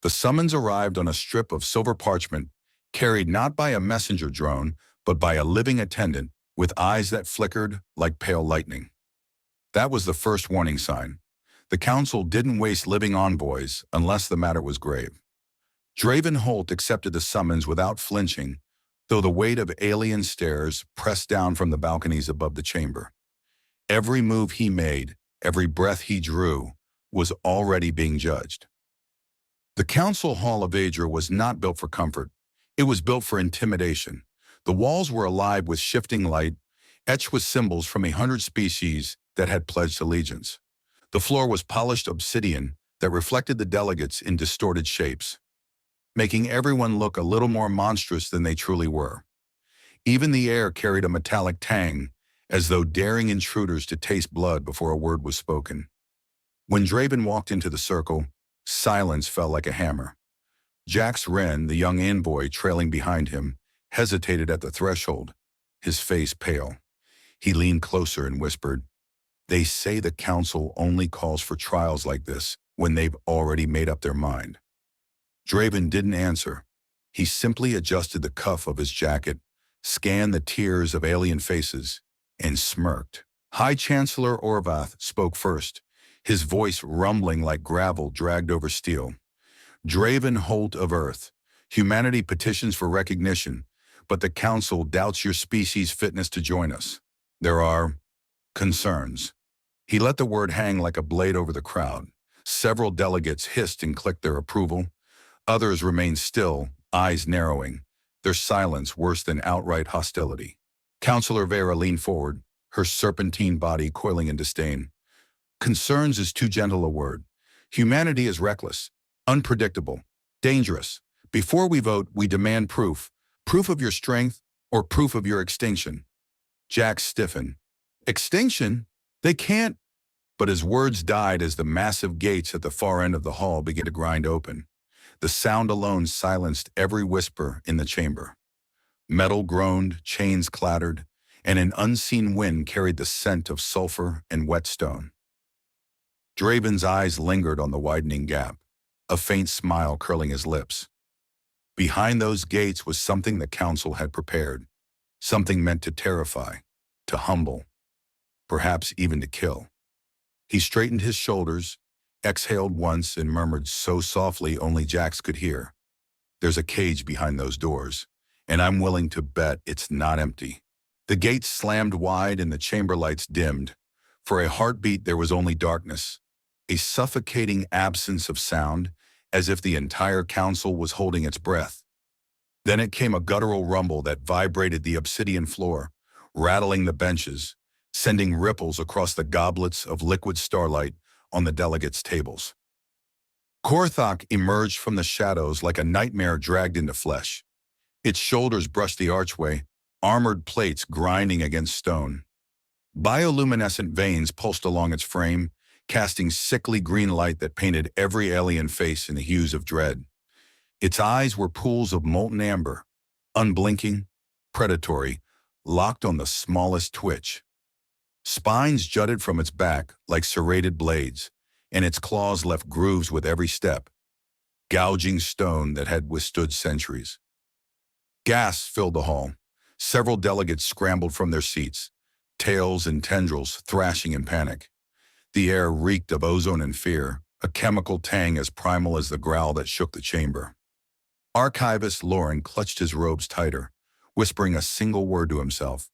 The summons arrived on a strip of silver parchment, carried not by a messenger drone, but by a living attendant with eyes that flickered like pale lightning. That was the first warning sign. The council didn't waste living envoys unless the matter was grave. Draven Holt accepted the summons without flinching, though the weight of alien stares pressed down from the balconies above the chamber. Every move he made, every breath he drew, was already being judged. The council hall of Aedra was not built for comfort. It was built for intimidation. The walls were alive with shifting light, etched with symbols from 100 species that had pledged allegiance. The floor was polished obsidian that reflected the delegates in distorted shapes, making everyone look a little more monstrous than they truly were. Even the air carried a metallic tang, as though daring intruders to taste blood before a word was spoken. When Draven walked into the circle, silence fell like a hammer. Jax Wren, the young envoy trailing behind him, hesitated at the threshold, his face pale. He leaned closer and whispered, "They say the council only calls for trials like this when they've already made up their mind." Draven didn't answer. He simply adjusted the cuff of his jacket, scanned the tiers of alien faces, and smirked. High Chancellor Orvath spoke first, his voice rumbling like gravel dragged over steel. "Draven Holt of Earth, humanity petitions for recognition, but the Council doubts your species' fitness to join us. There are concerns." He let the word hang like a blade over the crowd. Several delegates hissed and clicked their approval. Others remained still, eyes narrowing, their silence worse than outright hostility. Councillor Vera leaned forward, her serpentine body coiling in disdain. "Concerns is too gentle a word. Humanity is reckless, unpredictable, dangerous. Before we vote, we demand proof. Proof of your strength or proof of your extinction." Jack stiffened. "Extinction? They can't." But his words died as the massive gates at the far end of the hall began to grind open. The sound alone silenced every whisper in the chamber. Metal groaned, chains clattered, and an unseen wind carried the scent of sulfur and whetstone. Draven's eyes lingered on the widening gap, a faint smile curling his lips. Behind those gates was something the council had prepared, something meant to terrify, to humble, perhaps even to kill. He straightened his shoulders, exhaled once, and murmured so softly only Jax could hear, "There's a cage behind those doors, and I'm willing to bet it's not empty." The gates slammed wide and the chamber lights dimmed. For a heartbeat there was only darkness, a suffocating absence of sound, as if the entire council was holding its breath. Then it came a guttural rumble that vibrated the obsidian floor, rattling the benches, sending ripples across the goblets of liquid starlight on the delegates' tables. Korthok emerged from the shadows like a nightmare dragged into flesh. Its shoulders brushed the archway, armored plates grinding against stone. Bioluminescent veins pulsed along its frame, casting sickly green light that painted every alien face in the hues of dread. Its eyes were pools of molten amber, unblinking, predatory, locked on the smallest twitch. Spines jutted from its back like serrated blades, and its claws left grooves with every step, gouging stone that had withstood centuries. Gasps filled the hall. Several delegates scrambled from their seats, tails and tendrils thrashing in panic. The air reeked of ozone and fear, a chemical tang as primal as the growl that shook the chamber. Archivist Lauren clutched his robes tighter, whispering a single word to himself,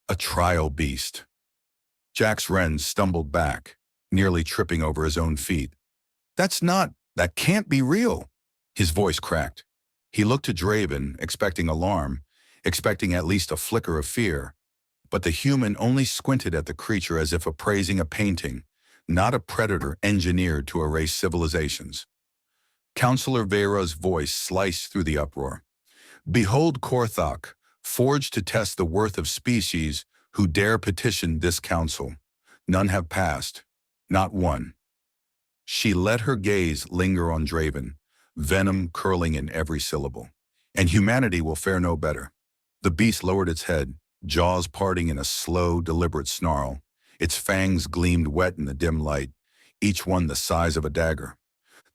"A trial beast." Jax Wren stumbled back, nearly tripping over his own feet. That can't be real." His voice cracked. He looked to Draven, expecting alarm, expecting at least a flicker of fear. But the human only squinted at the creature as if appraising a painting, not a predator engineered to erase civilizations. Councillor Vera's voice sliced through the uproar. "Behold Korthok, forged to test the worth of species who dare petition this council. None have passed, not one." She let her gaze linger on Draven, venom curling in every syllable. "And humanity will fare no better." The beast lowered its head, jaws parting in a slow, deliberate snarl. Its fangs gleamed wet in the dim light, each one the size of a dagger.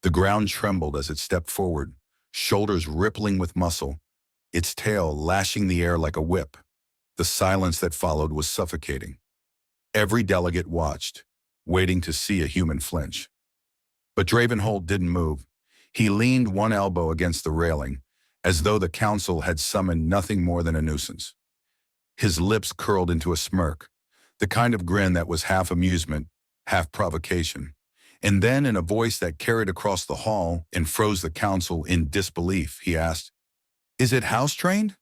The ground trembled as it stepped forward, shoulders rippling with muscle, its tail lashing the air like a whip. The silence that followed was suffocating. Every delegate watched, waiting to see a human flinch. But Dravenholt didn't move. He leaned one elbow against the railing, as though the council had summoned nothing more than a nuisance. His lips curled into a smirk, the kind of grin that was half amusement, half provocation. And then, in a voice that carried across the hall and froze the council in disbelief, he asked, "Is it house-trained?"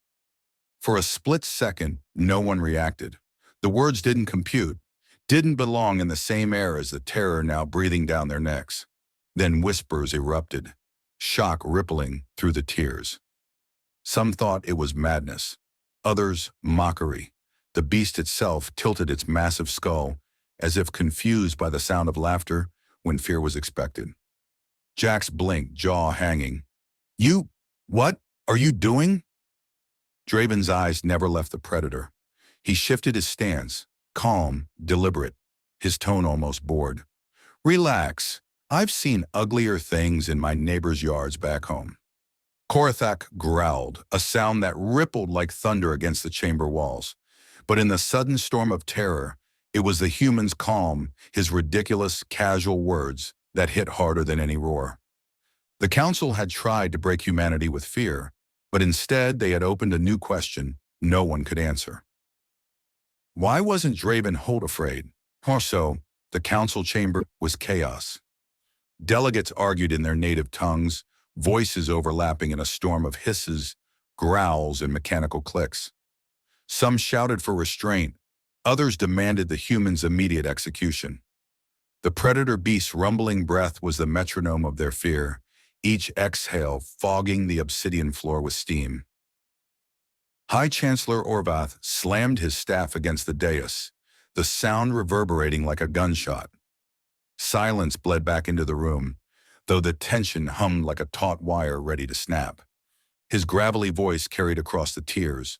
For a split second, no one reacted. The words didn't compute, didn't belong in the same air as the terror now breathing down their necks. Then whispers erupted, shock rippling through the tears. Some thought it was madness, others mockery. The beast itself tilted its massive skull, as if confused by the sound of laughter when fear was expected. Jax blinked, jaw hanging. What are you doing?" Draven's eyes never left the predator. He shifted his stance, calm, deliberate, his tone almost bored. "Relax. I've seen uglier things in my neighbors' yards back home." Korathak growled, a sound that rippled like thunder against the chamber walls. But in the sudden storm of terror, it was the human's calm, his ridiculous, casual words, that hit harder than any roar. The council had tried to break humanity with fear, but instead they had opened a new question no one could answer. Why wasn't Dravenholt afraid? Also, the council chamber was chaos. Delegates argued in their native tongues, voices overlapping in a storm of hisses, growls, and mechanical clicks. Some shouted for restraint, others demanded the human's immediate execution. The predator beast's rumbling breath was the metronome of their fear, each exhale fogging the obsidian floor with steam. High Chancellor Orvath slammed his staff against the dais, the sound reverberating like a gunshot. Silence bled back into the room, though the tension hummed like a taut wire ready to snap. His gravelly voice carried across the tears.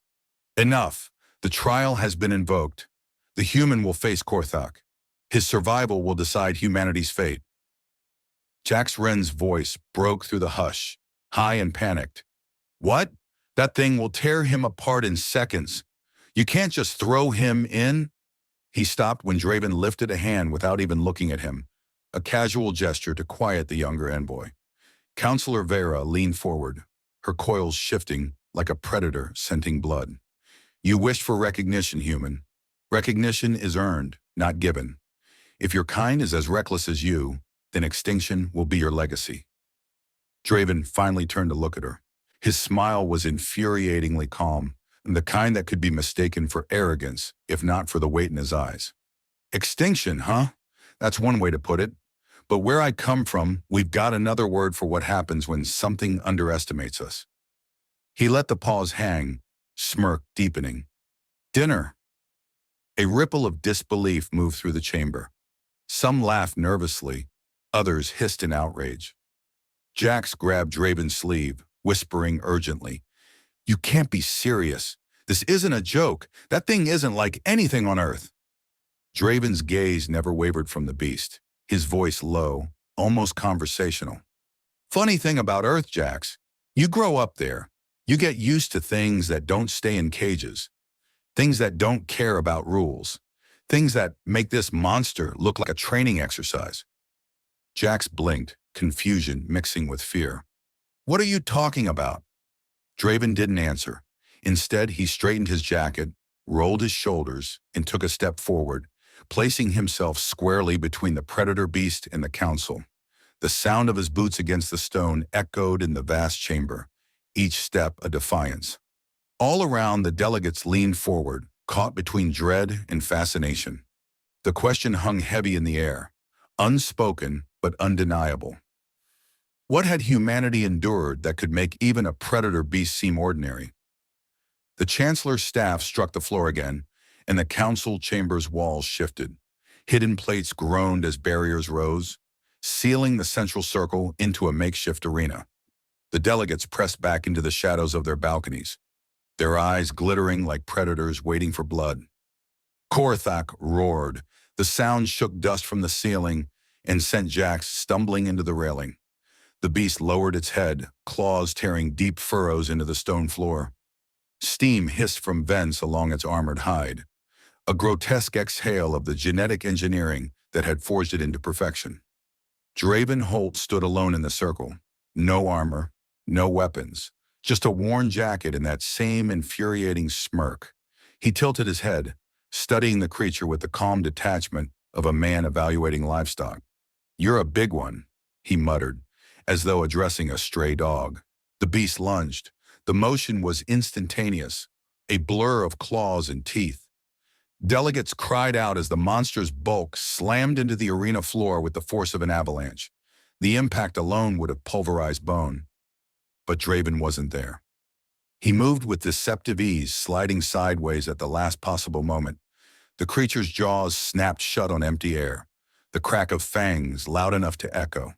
"Enough! The trial has been invoked. The human will face Korthak. His survival will decide humanity's fate." Jax Wren's voice broke through the hush, high and panicked. "What? That thing will tear him apart in seconds. You can't just throw him in?" He stopped when Draven lifted a hand without even looking at him, a casual gesture to quiet the younger envoy. Counselor Vera leaned forward, her coils shifting like a predator scenting blood. "You wished for recognition, human. Recognition is earned, not given. If your kind is as reckless as you, then extinction will be your legacy." Draven finally turned to look at her. His smile was infuriatingly calm, and the kind that could be mistaken for arrogance, if not for the weight in his eyes. "Extinction, huh? That's one way to put it. But where I come from, we've got another word for what happens when something underestimates us." He let the pause hang, smirk deepening. "Dinner." A ripple of disbelief moved through the chamber. Some laughed nervously, others hissed in outrage. Jax grabbed Draven's sleeve, whispering urgently, "You can't be serious. This isn't a joke. That thing isn't like anything on Earth." Draven's gaze never wavered from the beast, his voice low, almost conversational. "Funny thing about Earth, Jax, you grow up there. You get used to things that don't stay in cages, things that don't care about rules, things that make this monster look like a training exercise." Jax blinked, confusion mixing with fear. "What are you talking about?" Draven didn't answer. Instead, he straightened his jacket, rolled his shoulders, and took a step forward, placing himself squarely between the predator beast and the council. The sound of his boots against the stone echoed in the vast chamber, each step a defiance. All around, the delegates leaned forward, caught between dread and fascination. The question hung heavy in the air, unspoken but undeniable. What had humanity endured that could make even a predator beast seem ordinary? The Chancellor's staff struck the floor again, and the council chamber's walls shifted. Hidden plates groaned as barriers rose, sealing the central circle into a makeshift arena. The delegates pressed back into the shadows of their balconies, their eyes glittering like predators waiting for blood. Korthak roared. The sound shook dust from the ceiling and sent Jax stumbling into the railing. The beast lowered its head, claws tearing deep furrows into the stone floor. Steam hissed from vents along its armored hide, a grotesque exhale of the genetic engineering that had forged it into perfection. Draven Holt stood alone in the circle. No armor, no weapons, just a worn jacket and that same infuriating smirk. He tilted his head, studying the creature with the calm detachment of a man evaluating livestock. "You're a big one," he muttered, as though addressing a stray dog. The beast lunged. The motion was instantaneous, a blur of claws and teeth. Delegates cried out as the monster's bulk slammed into the arena floor with the force of an avalanche. The impact alone would have pulverized bone. But Draven wasn't there. He moved with deceptive ease, sliding sideways at the last possible moment. The creature's jaws snapped shut on empty air, the crack of fangs loud enough to echo.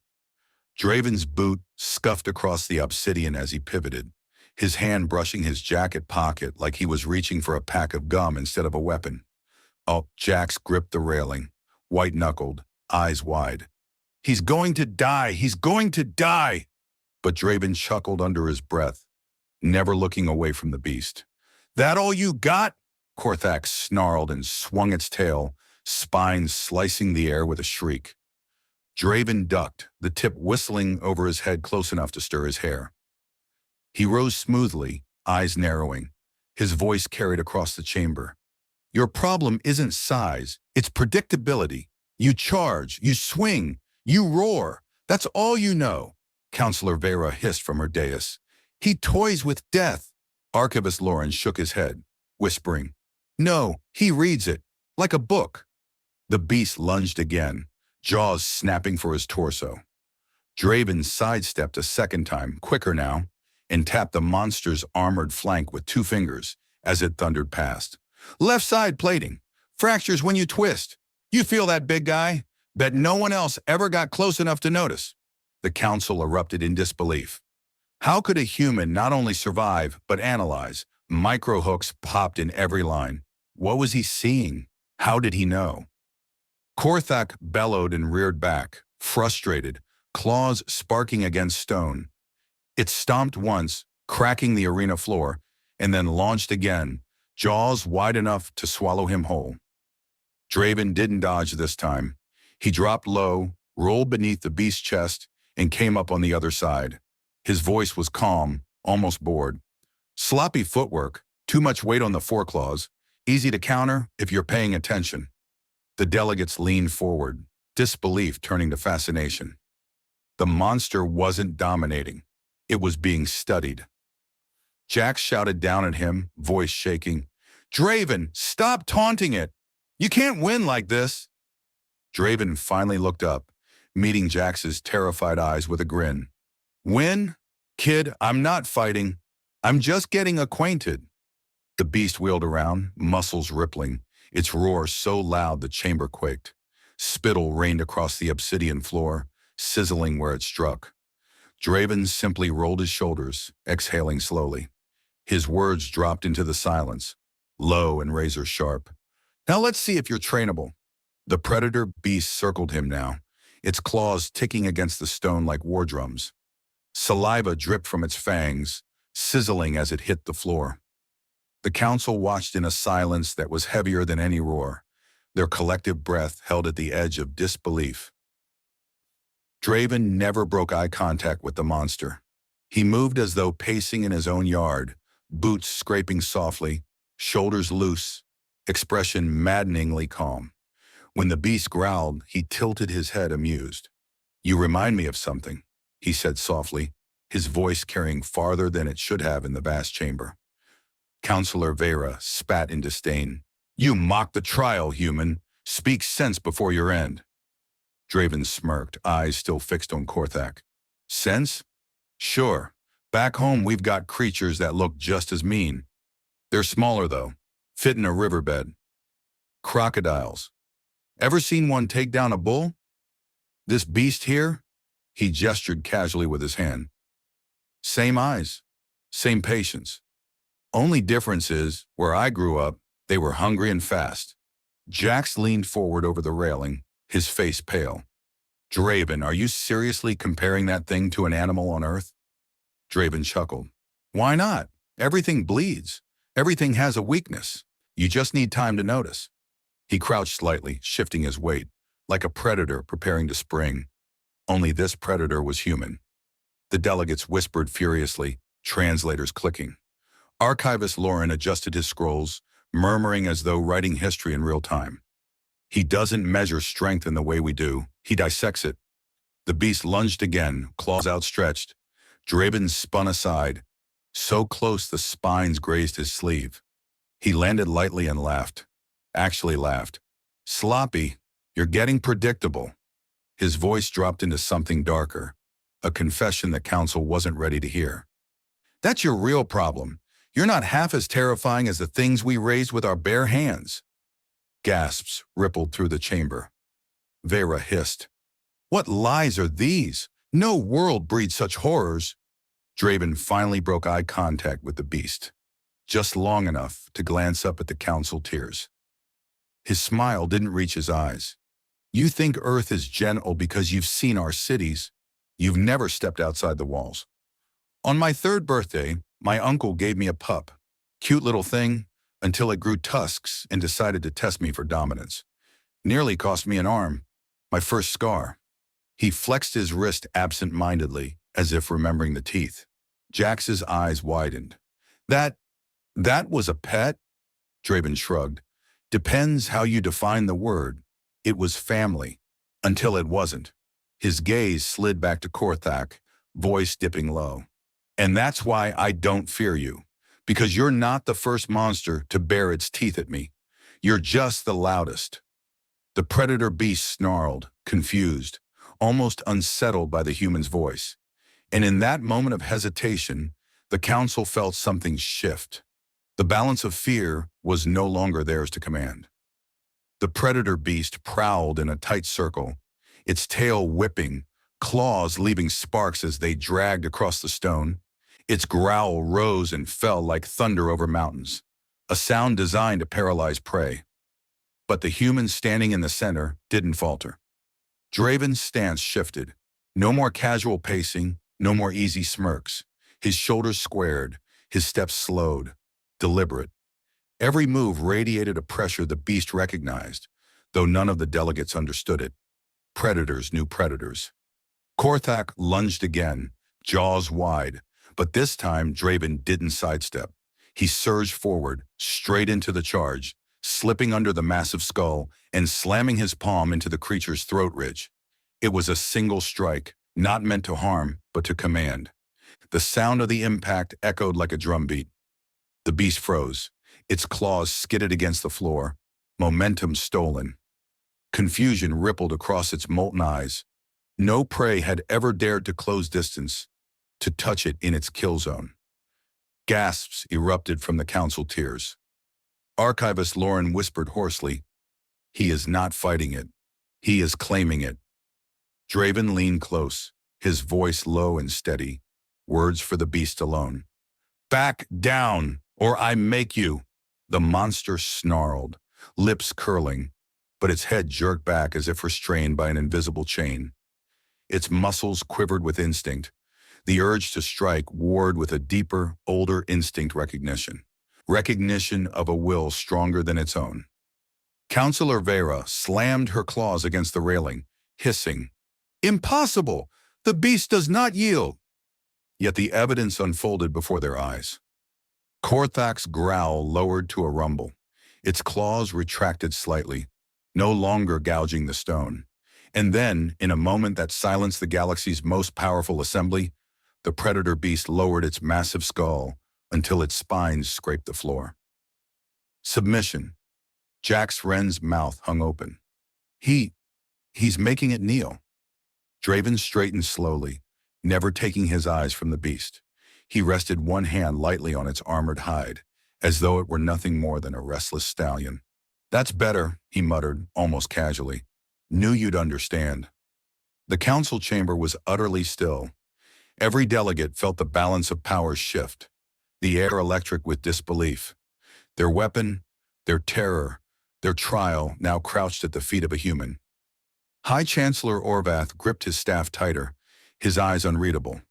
Draven's boot scuffed across the obsidian as he pivoted, his hand brushing his jacket pocket like he was reaching for a pack of gum instead of a weapon. Oh, Jax gripped the railing, white-knuckled, eyes wide. "He's going to die! He's going to die!" But Draven chuckled under his breath, never looking away from the beast. "That all you got?" Korthak snarled and swung its tail, spine slicing the air with a shriek. Draven ducked, the tip whistling over his head close enough to stir his hair. He rose smoothly, eyes narrowing. His voice carried across the chamber. "Your problem isn't size, it's predictability. You charge, you swing, you roar. That's all you know," Counselor Vera hissed from her dais. "He toys with death." Archivist Lauren shook his head, whispering, "No, he reads it, like a book." The beast lunged again, jaws snapping for his torso. Draven sidestepped a second time, quicker now, and tapped the monster's armored flank with 2 fingers as it thundered past. "Left side plating. Fractures when you twist. You feel that, big guy? Bet no one else ever got close enough to notice." The council erupted in disbelief. How could a human not only survive, but analyze? Microhooks popped in every line. What was he seeing? How did he know? Korthak bellowed and reared back, frustrated, claws sparking against stone. It stomped once, cracking the arena floor, and then launched again, jaws wide enough to swallow him whole. Draven didn't dodge this time. He dropped low, rolled beneath the beast's chest, and came up on the other side. His voice was calm, almost bored. "Sloppy footwork, too much weight on the foreclaws, easy to counter if you're paying attention." The delegates leaned forward, disbelief turning to fascination. The monster wasn't dominating. It was being studied. Jax shouted down at him, voice shaking, "Draven, stop taunting it! You can't win like this!" Draven finally looked up, meeting Jax's terrified eyes with a grin. "Win? Kid, I'm not fighting. I'm just getting acquainted." The beast wheeled around, muscles rippling, its roar so loud the chamber quaked. Spittle rained across the obsidian floor, sizzling where it struck. Draven simply rolled his shoulders, exhaling slowly. His words dropped into the silence, low and razor sharp. "Now let's see if you're trainable." The predator beast circled him now, its claws ticking against the stone like war drums. Saliva dripped from its fangs, sizzling as it hit the floor. The council watched in a silence that was heavier than any roar, their collective breath held at the edge of disbelief. Draven never broke eye contact with the monster. He moved as though pacing in his own yard, boots scraping softly, shoulders loose, expression maddeningly calm. When the beast growled, he tilted his head amused. "You remind me of something," he said softly, his voice carrying farther than it should have in the vast chamber. Counselor Vera spat in disdain. "You mock the trial, human. Speak sense before your end." Draven smirked, eyes still fixed on Korthak. "Sense? Sure. Back home we've got creatures that look just as mean. They're smaller though, fit in a riverbed. Crocodiles. Ever seen one take down a bull? This beast here?" He gestured casually with his hand. "Same eyes, same patience. Only difference is, where I grew up, they were hungry and fast." Jax leaned forward over the railing, his face pale. Draven, are you seriously comparing that thing to an animal on Earth? Draven chuckled. Why not? Everything bleeds. Everything has a weakness. You just need time to notice. He crouched slightly, shifting his weight, like a predator preparing to spring. Only this predator was human. The delegates whispered furiously, translators clicking. Archivist Lauren adjusted his scrolls, murmuring as though writing history in real time. He doesn't measure strength in the way we do. He dissects it. The beast lunged again, claws outstretched. Draven spun aside, so close the spines grazed his sleeve. He landed lightly and laughed. Actually laughed. Sloppy, you're getting predictable. His voice dropped into something darker, a confession the council wasn't ready to hear. That's your real problem. You're not half as terrifying as the things we raised with our bare hands. Gasps rippled through the chamber. Vera hissed. What lies are these? No world breeds such horrors. Draven finally broke eye contact with the beast, just long enough to glance up at the council tiers. His smile didn't reach his eyes. You think Earth is gentle because you've seen our cities. You've never stepped outside the walls. On my 3rd birthday, my uncle gave me a pup. Cute little thing, until it grew tusks and decided to test me for dominance. Nearly cost me an arm, my first scar. He flexed his wrist absent-mindedly, as if remembering the teeth. Jax's eyes widened. That was a pet? Draven shrugged. Depends how you define the word. It was family, until it wasn't. His gaze slid back to Korthak, voice dipping low. And that's why I don't fear you, because you're not the first monster to bare its teeth at me. You're just the loudest. The predator beast snarled, confused, almost unsettled by the human's voice. And in that moment of hesitation, the council felt something shift. The balance of fear was no longer theirs to command. The predator beast prowled in a tight circle, its tail whipping, claws leaving sparks as they dragged across the stone. Its growl rose and fell like thunder over mountains, a sound designed to paralyze prey. But the human standing in the center didn't falter. Draven's stance shifted. No more casual pacing, no more easy smirks. His shoulders squared, his steps slowed, deliberate. Every move radiated a pressure the beast recognized, though none of the delegates understood it. Predators knew predators. Korthak lunged again, jaws wide, but this time Draven didn't sidestep. He surged forward, straight into the charge, slipping under the massive skull and slamming his palm into the creature's throat ridge. It was a single strike, not meant to harm, but to command. The sound of the impact echoed like a drumbeat. The beast froze. Its claws skidded against the floor, momentum stolen. Confusion rippled across its molten eyes. No prey had ever dared to close distance, to touch it in its kill zone. Gasps erupted from the council tiers. Archivist Lauren whispered hoarsely, "He is not fighting it. He is claiming it." Draven leaned close, his voice low and steady, words for the beast alone. "Back down, or I make you." The monster snarled, lips curling, but its head jerked back as if restrained by an invisible chain. Its muscles quivered with instinct. The urge to strike warred with a deeper, older instinct recognition of a will stronger than its own. Counselor Vera slammed her claws against the railing, hissing, "Impossible! The beast does not yield!" Yet the evidence unfolded before their eyes. Korthak's growl lowered to a rumble. Its claws retracted slightly, no longer gouging the stone. And then, in a moment that silenced the galaxy's most powerful assembly, the predator beast lowered its massive skull until its spines scraped the floor. Submission. Jax Wren's mouth hung open. He's making it kneel. Draven straightened slowly, never taking his eyes from the beast. He rested one hand lightly on its armored hide, as though it were nothing more than a restless stallion. "That's better," he muttered, almost casually. "Knew you'd understand." The council chamber was utterly still. Every delegate felt the balance of power shift, the air electric with disbelief. Their weapon, their terror, their trial now crouched at the feet of a human. High Chancellor Orvath gripped his staff tighter, his eyes unreadable.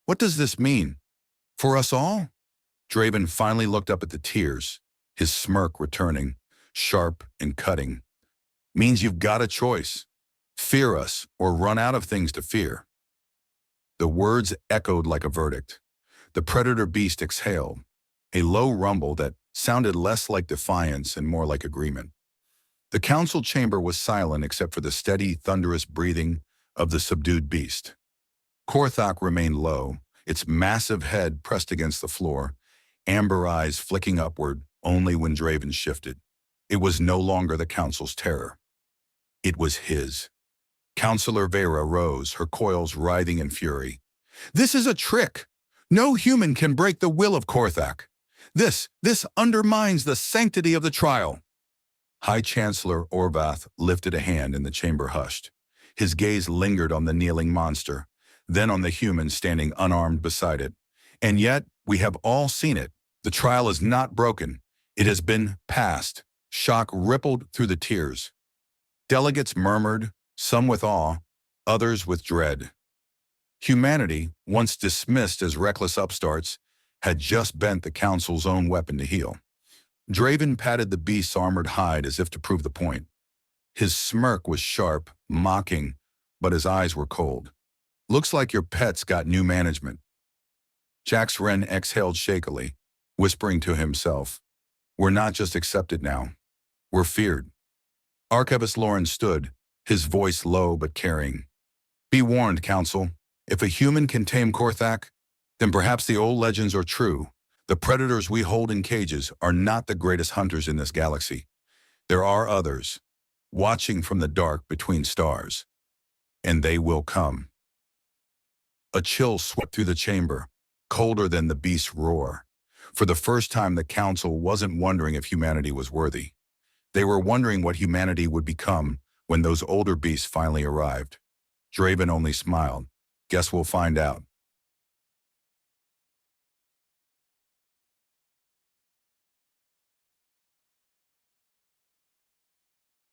What does this mean? For us all? Draven finally looked up at the tears, his smirk returning, sharp and cutting. Means you've got a choice. Fear us or run out of things to fear. The words echoed like a verdict. The predator beast exhaled, a low rumble that sounded less like defiance and more like agreement. The council chamber was silent except for the steady, thunderous breathing of the subdued beast. Korthok remained low, its massive head pressed against the floor, amber eyes flicking upward only when Draven shifted. It was no longer the council's terror. It was his. Counselor Vera rose, her coils writhing in fury. This is a trick. No human can break the will of Korthok. This undermines the sanctity of the trial. High Chancellor Orvath lifted a hand and the chamber hushed. His gaze lingered on the kneeling monster, then on the human standing unarmed beside it. And yet, we have all seen it. The trial is not broken. It has been passed. Shock rippled through the tears. Delegates murmured, some with awe, others with dread. Humanity, once dismissed as reckless upstarts, had just bent the council's own weapon to heal. Draven patted the beast's armored hide as if to prove the point. His smirk was sharp, mocking, but his eyes were cold. Looks like your pet's got new management. Jax Wren exhaled shakily, whispering to himself, We're not just accepted now. We're feared. Archivist Lawrence stood, his voice low but caring. Be warned, Council. If a human can tame Korthok, then perhaps the old legends are true. The predators we hold in cages are not the greatest hunters in this galaxy. There are others, watching from the dark between stars. And they will come. A chill swept through the chamber, colder than the beast's roar. For the first time, the Council wasn't wondering if humanity was worthy. They were wondering what humanity would become when those older beasts finally arrived. Draven only smiled. Guess we'll find out.